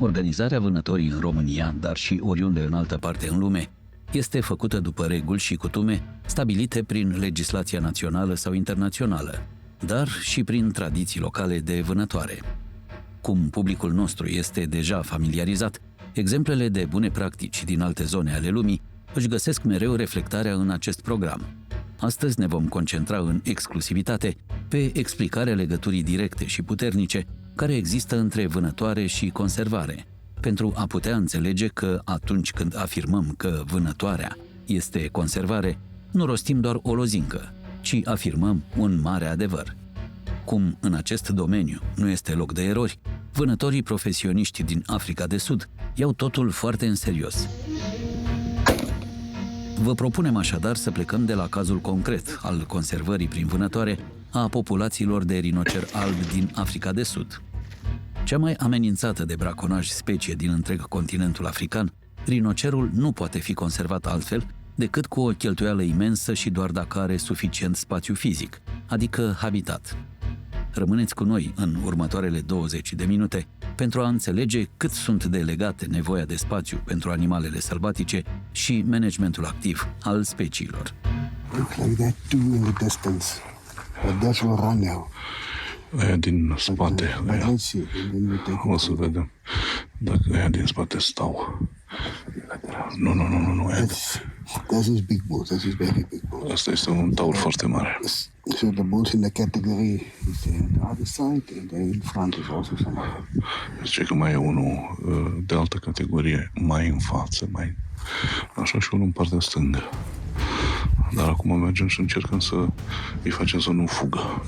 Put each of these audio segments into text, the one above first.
Organizarea vânătorii în România, dar și oriunde în altă parte în lume, este făcută după reguli și cutume stabilite prin legislația națională sau internațională, dar și prin tradiții locale de vânătoare. Cum publicul nostru este deja familiarizat, exemplele de bune practici din alte zone ale lumii își găsesc mereu reflectarea în acest program. Astăzi ne vom concentra în exclusivitate pe explicarea legăturii directe și puternice care există între vânătoare și conservare, pentru a putea înțelege că atunci când afirmăm că vânătoarea este conservare, nu rostim doar o lozincă, ci afirmăm un mare adevăr. Cum în acest domeniu nu este loc de erori, vânătorii profesioniști din Africa de Sud iau totul foarte în serios. Vă propunem așadar să plecăm de la cazul concret al conservării prin vânătoare a populațiilor de rinocer alb din Africa de Sud. Cea mai amenințată de braconaj specie din întreg continentul african, rinocerul nu poate fi conservat altfel decât cu o cheltuială imensă și doar dacă are suficient spațiu fizic, adică habitat. Rămâneți cu noi în următoarele 20 de minute pentru a înțelege cât sunt de legate nevoia de spațiu pentru animalele sălbatice și managementul activ al speciilor. Aia din spate, aia. O să vedem dacă aia din spate stau. Nu, aia. That is big bulls, that is very big bulls. Asta este un taur foarte mare. So the bulls in the category is there on the other side and there in front is also some. Zice că mai e unul de altă categorie, mai în față, mai așa și unul în partea stângă. Dar acum mergem și încercăm să îi facem să nu fugă.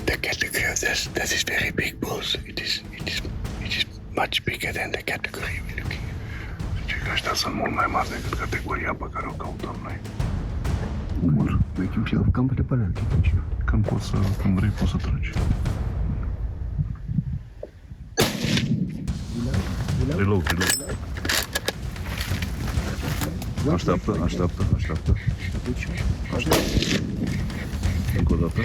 The category of this, that is very big bulls. It is much bigger than the category we're looking at. Zice că ăștia sunt mult mai mari decât categoria pe care o căutăm noi. Bun. Make himself comfortable and keep it. Când vrei, poți să tragi. Reload. Așteaptă. Încă o dată.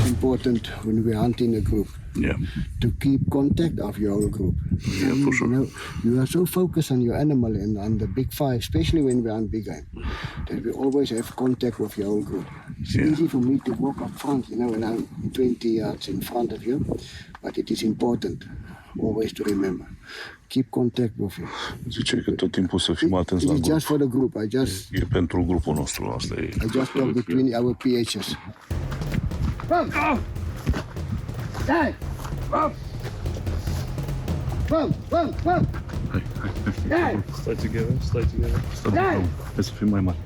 Important when we hunt in a group to keep contact of your whole group. For sure. You know, you are so focused on your animal and on the big five, especially when we hunt big game, that we always have contact with your whole group. It's easy for me to walk up front, when I'm 20 yards in front of you, but it is important always to remember. Keep contact with you. Zice că tot timpul să fim atenți la grup. grup. Just for the group. E pentru grupul nostru, asta e. I just talk between our PHs. Come! Hey! Come! Hai. Stai together. Hai să fim mai mari.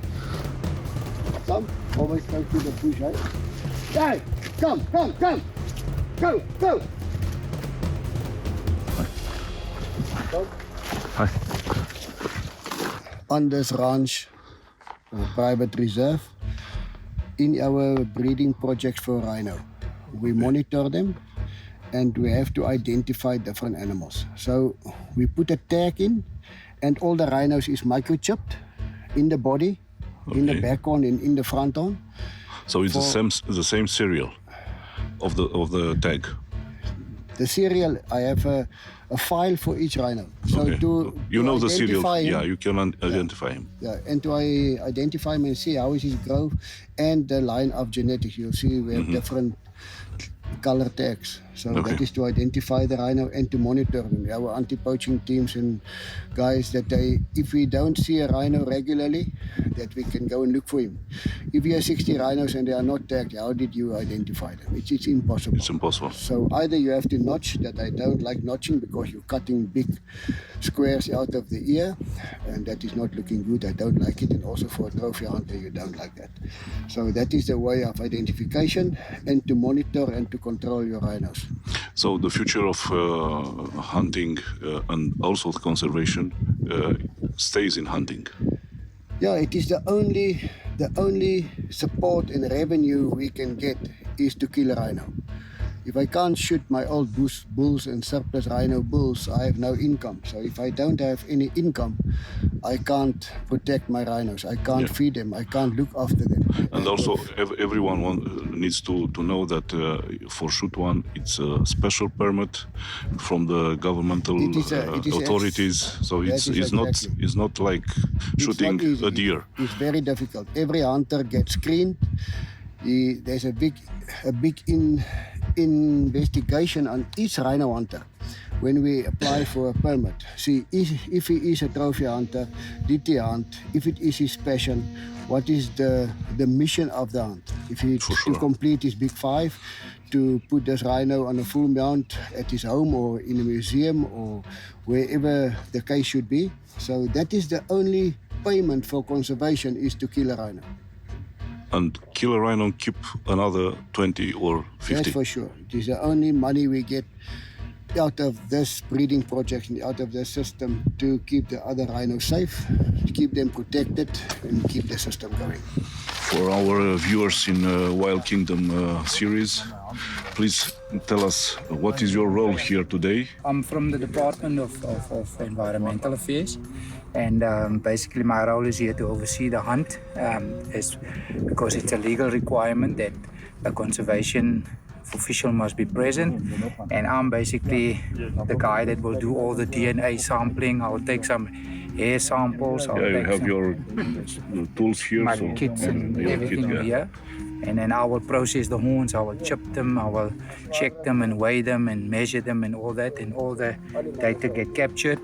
Come, always go to the push, right? Hey! Come! Go! Hai. On this ranch, private reserve, in our breeding projects for rhino, we monitor them and we have to identify different animals. So we put a tag in and all the rhinos is microchipped in the body, in the back horn and in the front horn. So it's the same serial of the tag. The serial, I have a file for each rhino. So you know the serial, him, you can identify him. Yeah, and to identify him and see how is his growth and the line of genetics. You'll see we have different color tags. So that is to identify the rhino and to monitor them. Our anti-poaching teams and guys that if we don't see a rhino regularly, that we can go and look for him. If you have 60 rhinos and they are not tagged, how did you identify them? It's impossible. It's impossible. So either you have to notch, that I don't like notching because you're cutting big squares out of the ear, and that is not looking good. I don't like it, and also for a trophy hunter, you don't like that. So that is the way of identification and to monitor and to control your rhinos. So the future of hunting and also the conservation stays in hunting. Yeah, it is the only support and revenue we can get is to kill a rhino. If I can't shoot my old bulls and surplus rhino bulls, I have no income. So if I don't have any income, I can't protect my rhinos. I can't feed them. I can't look after them. And also, everyone needs to know that for shoot one, it's a special permit from the governmental authorities. So it's not like shooting a deer. It's very difficult. Every hunter gets screened. There's a big investigation on each rhino hunter when we apply for a permit. See, if he is a trophy hunter, did he hunt? If it is his passion, what is the mission of the hunt? If he to complete his big five, to put this rhino on a full mount at his home or in a museum or wherever the case should be. So that is the only payment for conservation, is to kill a rhino. And kill a rhino and keep another 20 or 50. That's for sure. It is the only money we get out of this breeding project and out of this system to keep the other rhinos safe, to keep them protected and keep the system going. For our viewers in Wild Kingdom series, please tell us, what is your role here today? I'm from the Department of Environmental Affairs, and basically my role is here to oversee the hunt, because it's a legal requirement that a conservation official must be present, and I'm basically the guy that will do all the DNA sampling. I will take some hair samples. You have your tools here. My kits and everything here. And then I will process the horns, I will chip them, I will check them and weigh them and measure them and all that, and all the data get captured,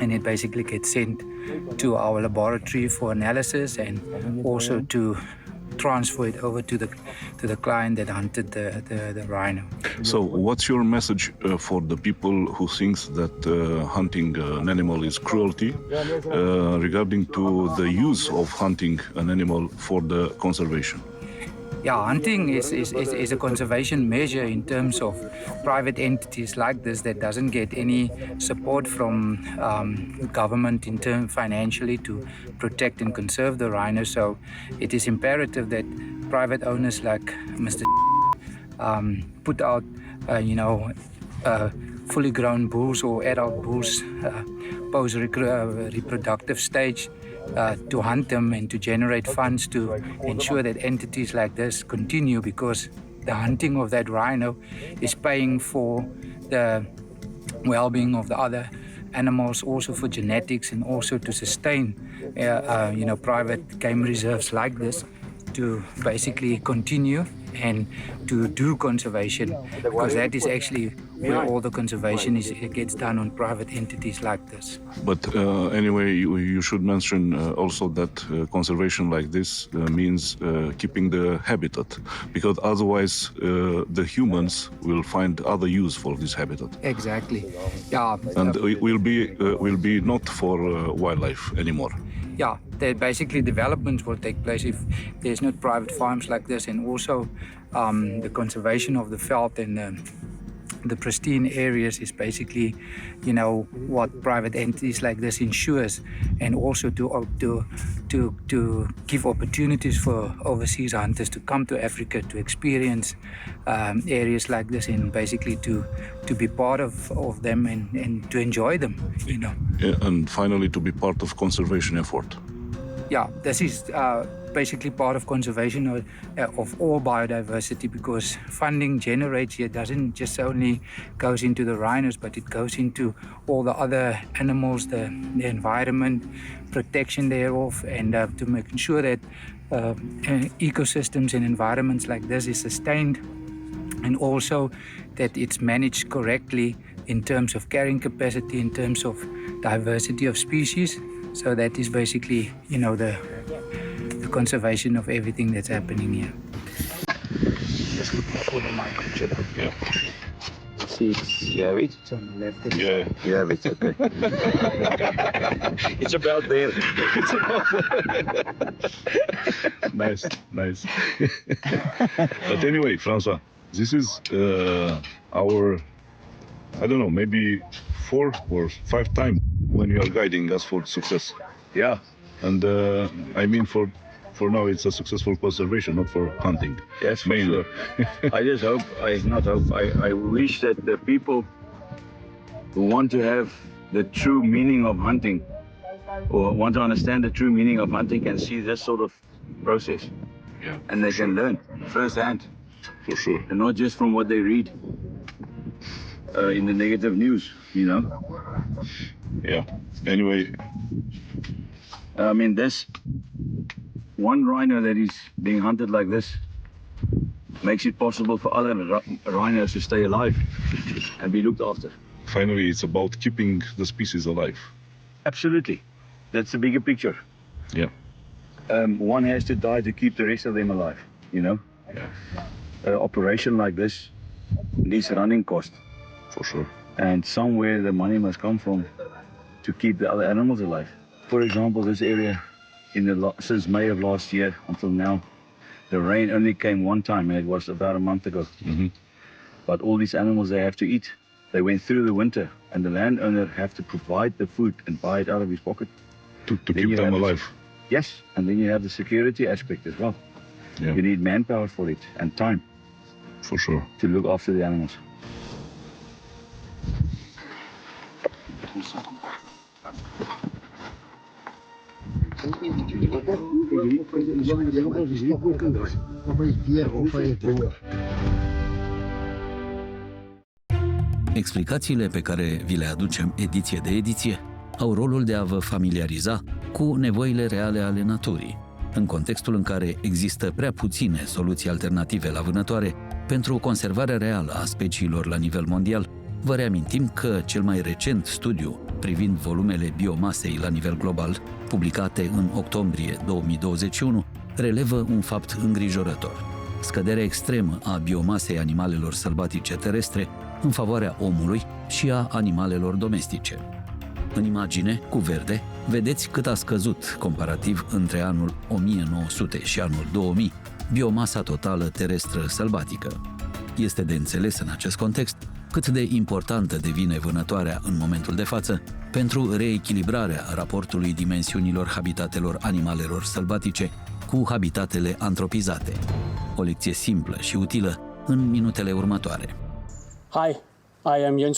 and it basically gets sent to our laboratory for analysis, and also to transfer it over to the client that hunted the rhino. So what's your message for the people who thinks that hunting an animal is cruelty, regarding to the use of hunting an animal for the conservation? Yeah, hunting is a conservation measure in terms of private entities like this that doesn't get any support from government in terms financially to protect and conserve the rhino. So it is imperative that private owners like Mr. put out, fully grown bulls or adult bulls post reproductive stage, to hunt them and to generate funds to ensure that entities like this continue, because the hunting of that rhino is paying for the well-being of the other animals, also for genetics, and also to sustain private game reserves like this to basically continue and to do conservation, because that is actually where all the conservation gets done on private entities like this. But anyway, you should mention also that conservation like this means keeping the habitat, because otherwise the humans will find other use for this habitat. Exactly. Yeah. And it will be not for wildlife anymore. Yeah, basically developments will take place if there's not private farms like this, and also the conservation of the veld and the pristine areas is basically, what private entities like this ensures, and also to give opportunities for overseas hunters to come to Africa to experience areas like this, and basically to be part of them and to enjoy them, And finally, to be part of conservation effort. Yeah, this is basically part of conservation of all biodiversity, because funding generates here doesn't just only goes into the rhinos, but it goes into all the other animals, the environment, protection thereof, and to make sure that ecosystems and environments like this is sustained, and also that it's managed correctly in terms of carrying capacity, in terms of diversity of species. So that is basically, the conservation of everything that's happening here. Just looking for the microchip. Yeah. See, you have it? It's on the left. Yeah. You have it, okay. It's about there. Nice. But anyway, François, this is our, I don't know, maybe 4 or 5 times when you are guiding us for success. Yeah. And for now it's a successful conservation, not for hunting. Yes, for mainly. sure. I wish that the people who want to have the true meaning of hunting or want to understand the true meaning of hunting can see this sort of process. Yeah, And they can learn firsthand, for sure. and not just from what they read in the negative news, you know. Yeah. Anyway, I mean, this one rhino that is being hunted like this makes it possible for other rhinos to stay alive and be looked after. finally, it's about keeping the species alive. Absolutely. That's the bigger picture. Yeah. One has to die to keep the rest of them alive, you know. Yeah, An operation like this needs running cost, for sure. and somewhere the money must come from to keep the other animals alive. For example, this area since May of last year until now, the rain only came one time, and it was about a month ago. Mhm. But all these animals, they have to eat. They went through the winter, and the landowner have to provide the food and buy it out of his pocket. To Then keep you them have alive. Yes, and then you have the security aspect as well. Yeah, You need manpower for it and time for sure. to look after the animals. Explicațiile pe care vi le aducem ediție de ediție au rolul de a vă familiariza cu nevoile reale ale naturii, în contextul în care există prea puține soluții alternative la vânătoare pentru conservarea reală a speciilor la nivel mondial. Vă reamintim că cel mai recent studiu privind volumele biomasei la nivel global, publicate în octombrie 2021, relevă un fapt îngrijorător: scăderea extremă a biomasei animalelor sălbatice terestre în favoarea omului și a animalelor domestice. În imagine, cu verde, vedeți cât a scăzut comparativ între anul 1900 și anul 2000 biomasa totală terestră sălbatică. Este de înțeles în acest context cât de importantă devine vânătoarea în momentul de față pentru reechilibrarea raportului dimensiunilor habitatelor animalelor sălbatice cu habitatele antropizate. O lecție simplă și utilă în minutele următoare. Hi, I am Jens.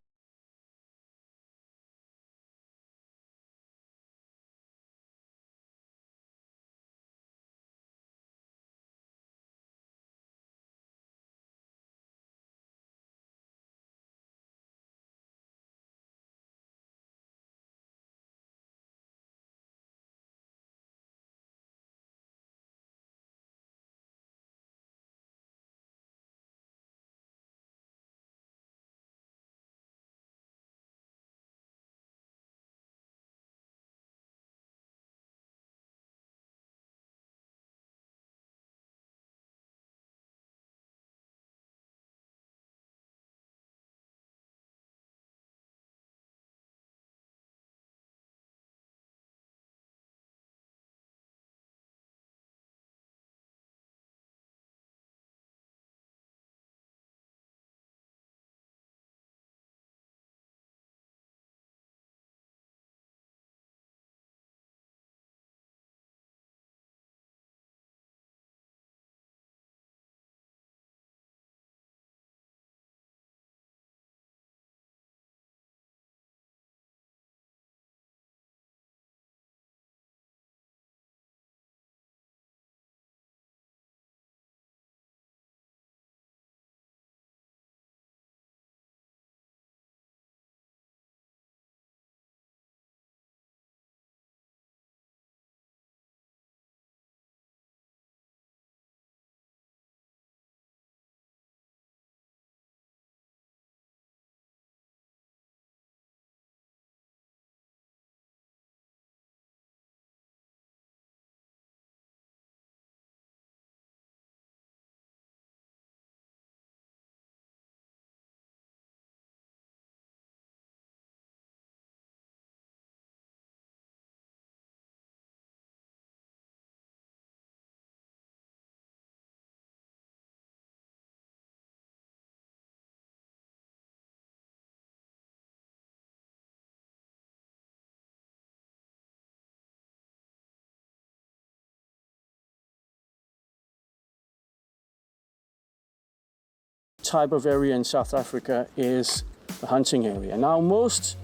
Type of area in South Africa is the hunting area. Now, most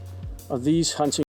of these hunting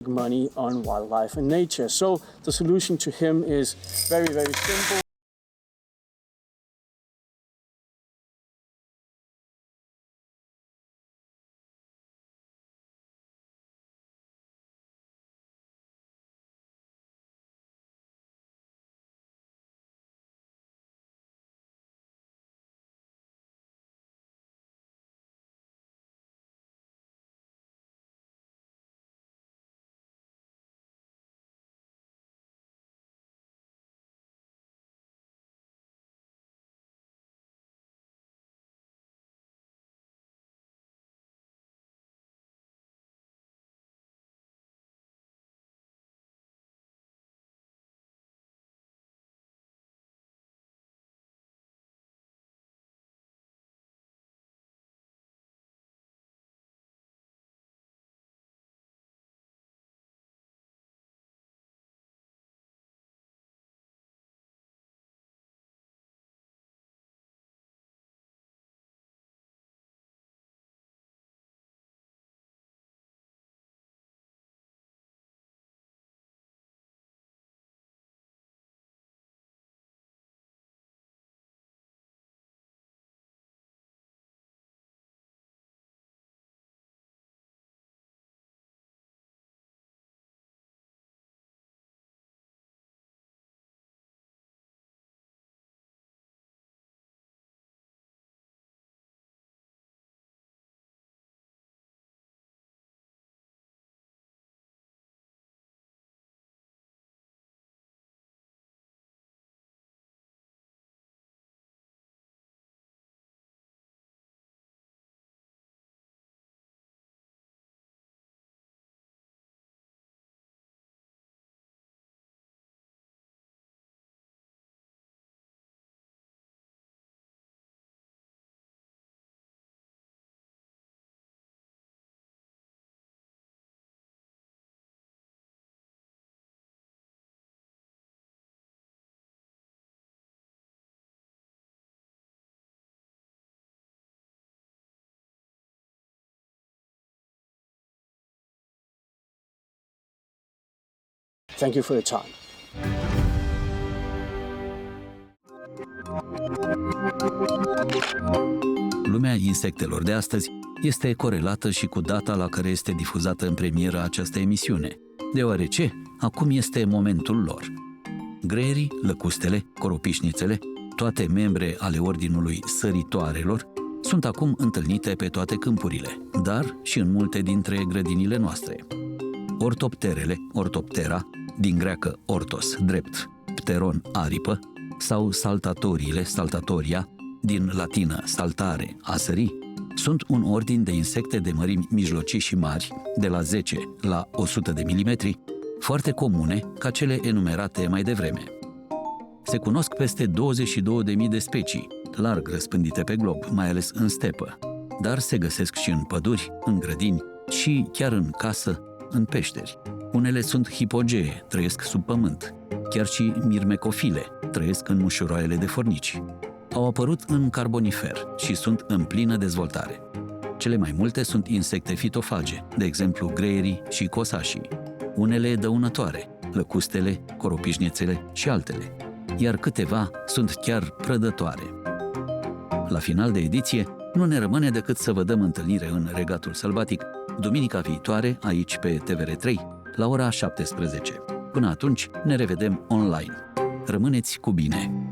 money on wildlife and nature. So the solution to him is very, very simple. Thank you for your time. Lumea insectelor de astăzi este corelată și cu data la care este difuzată în premieră această emisiune, deoarece acum este momentul lor. Greierii, lăcustele, coropișnițele, toate membre ale ordinului săritoarelor, sunt acum întâlnite pe toate câmpurile, dar și în multe dintre grădinile noastre. Ortopterele, ortoptera, din greacă ortos, drept, pteron, aripă, sau saltatoriile, saltatoria, din latină saltare, a sări, sunt un ordin de insecte de mărimi mijlocii și mari, de la 10 la 100 de milimetri, foarte comune ca cele enumerate mai devreme. Se cunosc peste 22.000 de specii, larg răspândite pe glob, mai ales în stepă, dar se găsesc și în păduri, în grădini și chiar în casă, în peșteri. Unele sunt hipogee, trăiesc sub pământ, chiar și mirmecofile, trăiesc în mușuroaiele de fornici. Au apărut în carbonifer și sunt în plină dezvoltare. Cele mai multe sunt insecte fitofage, de exemplu greierii și cosașii. Unele dăunătoare, lăcustele, coropișnițele și altele, iar câteva sunt chiar prădătoare. La final de ediție, nu ne rămâne decât să vă dăm întâlnire în Regatul Sălbatic, duminica viitoare, aici pe TVR3, la ora 17. Până atunci, ne revedem online. Rămâneți cu bine!